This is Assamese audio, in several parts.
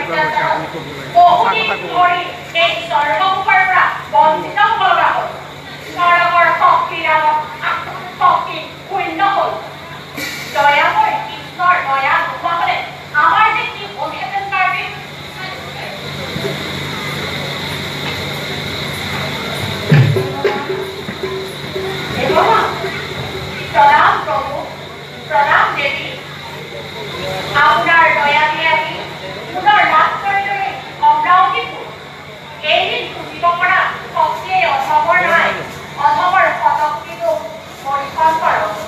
এনেকুৱা হৈছে আপুনি ক'ব লাগে সঁচা কথা ক'ব লাগে এই স্বৰ্গমুখৰ পৰা বঞ্চিত হ'ব লগা হ'ল নৰকৰ শক্তি শূন্য হ'ল দয়াময় কৃষ্ণৰ দয়া নোহোৱা হ'লে আমাৰ যে কি হ'লহেঁতেন কাৰ্বি প্ৰণাম প্ৰভু প্ৰণাম দেৱী আপোনাৰ দয়া দিয়ে আহি পুনৰ লাভ কৰিলে অমৰাৱতীপুৰ এইদিন খুজিব পৰা শক্তিয়ে অধমৰ নাই অধমৰ শক্তিটো পৰীক্ষণ কৰক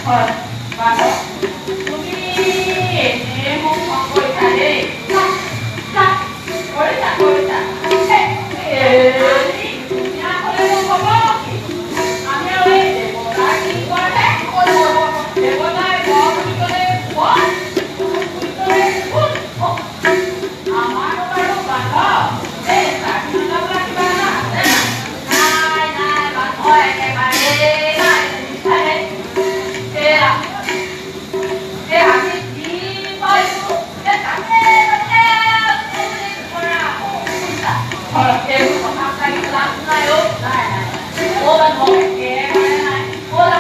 হয় বাৰু তুমি এনে মোক ফোন কৰিছা দেই কৰিছা ধুনীয়া হ'লেনো হ'ব কি আমি আৰু এই দেৱতাৰ কি কৰে দেৱতাই বুলি ক'লে বুলি ক'লে আমাৰ বাৰু বান্ধৱ এই স্বাধীনতা বোলা কিবা এটা আছে নাই বান্ধৱ একেবাৰে নাই নিচানে আমি যি পাইছো তাকে এইবোৰ কথা লাগি লাভ নাই নাই বান্ধৱ একেবাৰে নাই ব'লা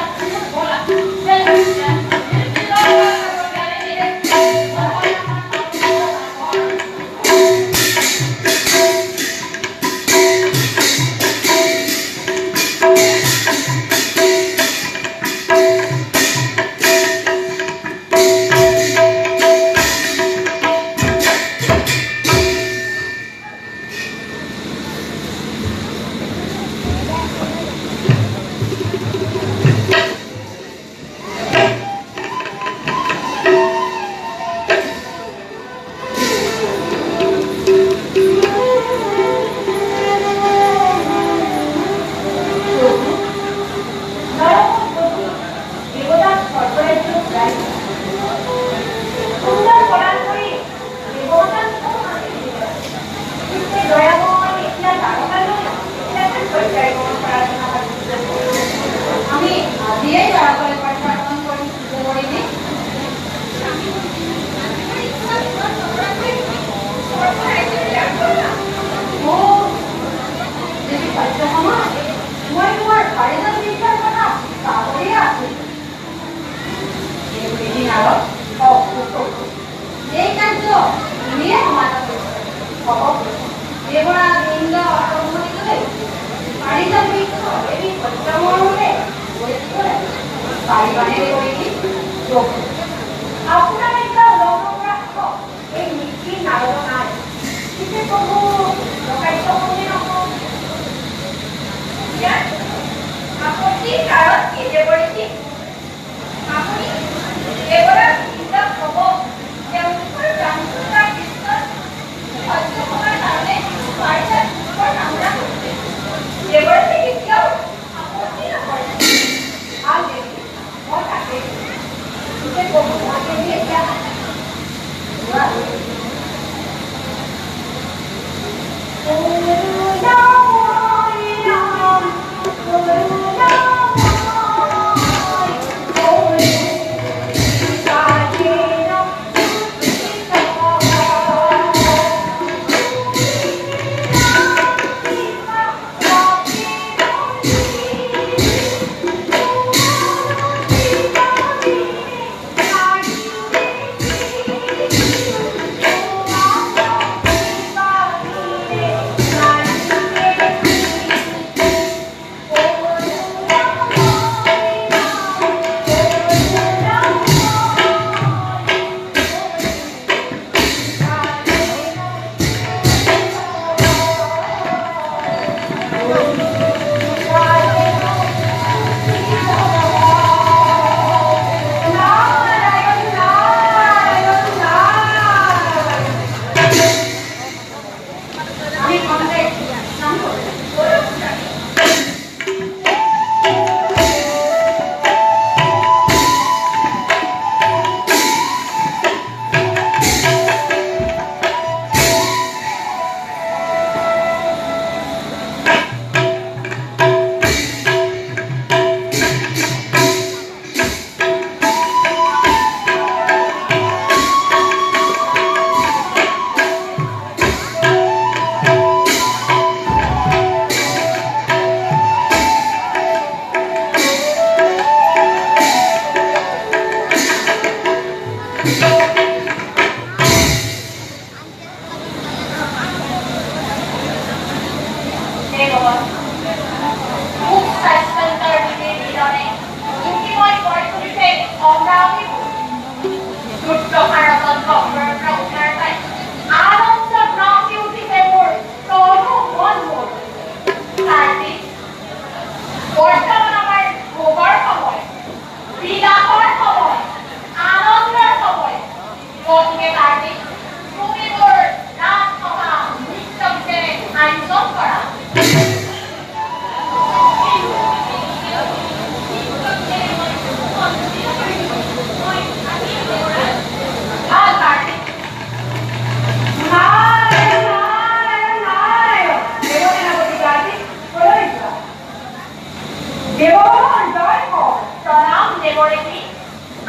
জয় হোক প্ৰণাম দেৱৰেখী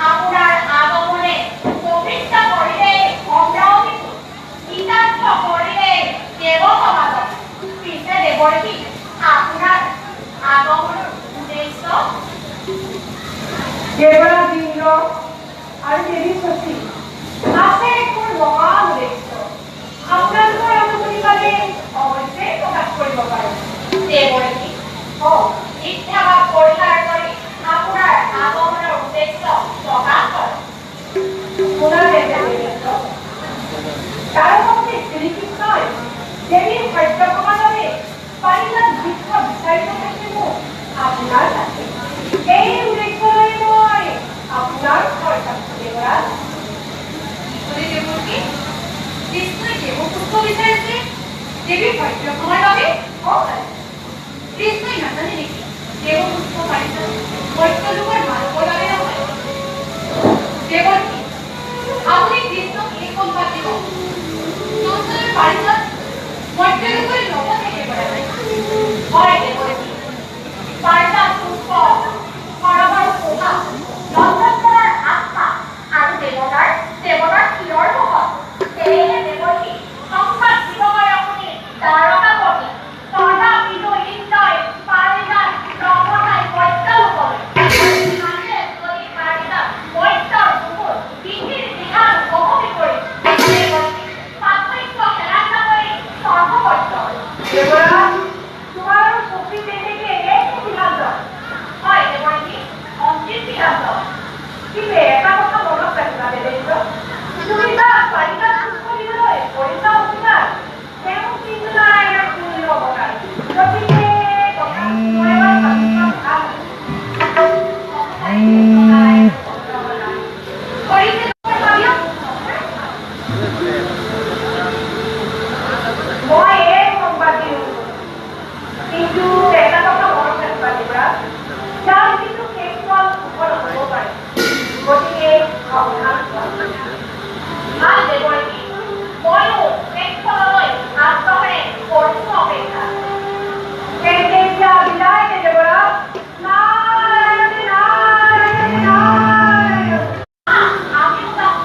আপোনাৰ আগমনে পবিত্ৰ কৰিলে অমৰাৱতীক কৃতাৰ্থ কৰিলে দেৱ সমাজক পিছে দেৱৰেখী আপোনাৰ আগমনৰ উদ্দেশ্য দেৱৰাজ ইন্দ্ৰ আৰু দেৱী শচী আছে মোৰ মহা উদ্দেশ্য আপোনালোকৰ অনুমতি পালে অৱশ্যে প্ৰকাশ কৰিব পাৰোঁ দেৱৰেখী ইচ্ছাভাৱ পৰিহাৰ কৰি আপোনাৰ আগমনৰ উদ্দেশ্য প্ৰকাশ কৰক শুনা দেৱীন্দ্ৰ তাৰ মতে শ্ৰীকৃষ্ণই দেৱীৰ সত্যভামাৰ বাবে পাৰিজাত বৃক্ষ বিচাৰিব থাকে মোক আপোনাৰ তাতে এই উদ্দেশ্য লৈ মই আপোনাৰ ঘৰ যাম দেৱৰাজ দেৱকী কৃষ্ণই দেৱপুত্ৰ বিচাৰিছে দেৱীৰ সত্যভামাৰ বাবে কৃষ্ণই নাজানে নেকি দেৱপুত্ৰ পাৰিজাত সত্যযুগৰ মানৱৰ বাবে নহয় দেৱকী আপুনি কৃষ্ণক এই সম্বাদ দিব নন্দনৰ পাৰিজাত মধ্যযুগৰ লগত একেবাৰে হয় দেৱকী পাৰিজাত পুষ্প সৰবৰ শোভা নন্দনৰ আত্মা আৰু দেৱতাৰ শিৰৰ মুখত সেয়েহে দেৱকী সংবাদ দিব পাৰে আপুনি দ্বাৰকাপতি তথা বিজয়ীন্দ্ৰই পাৰিজাত নৱনাই সত্যলোকলৈ ভাবিলে যদি পাৰিজাত সত্যৰ বুকুত পৃথিৱীৰ বিধান উপভোগী কৰি দেৱকী পাৰ্থক্য হেৰাই নকৰি সৰ্বসত্য দেৱৰাজ তোমাৰ আৰু শক্তি তেনেকে এই সিদ্ধান্ত হয় দেৱকী অন্তিম সিদ্ধান্ত কিন্তু এটা কথা মনত ৰাখিবা দেৱেন্দ্ৰ তুমি তাক পাৰিজাত পুষ্প দিবলৈ পৰীক্ষা অধিকাৰ তেওঁ কিন্তু নাই তুমি অৱকাৰ গতিকে কথা মই এবাৰ ভাবি চোৱা ভাল মই এই সংবাদ দিওঁ কিন্তু এটা কথা মনত ৰাখিবা দেৱৰাজ যাৰ কিন্তু শেষ ফল সুফল হ'ব পাৰে গতিকে সাৱধান হোৱা ভাল দেৱকী ময়ো শেষ ফললৈ আগ্ৰহেৰে কৰিছো অপেক্ষা তেন্তে এতিয়া বিদায় দে দেৱৰাজ নাৰায়ণ নাৰায়ণ নাৰায়ণ আমিও যাওঁ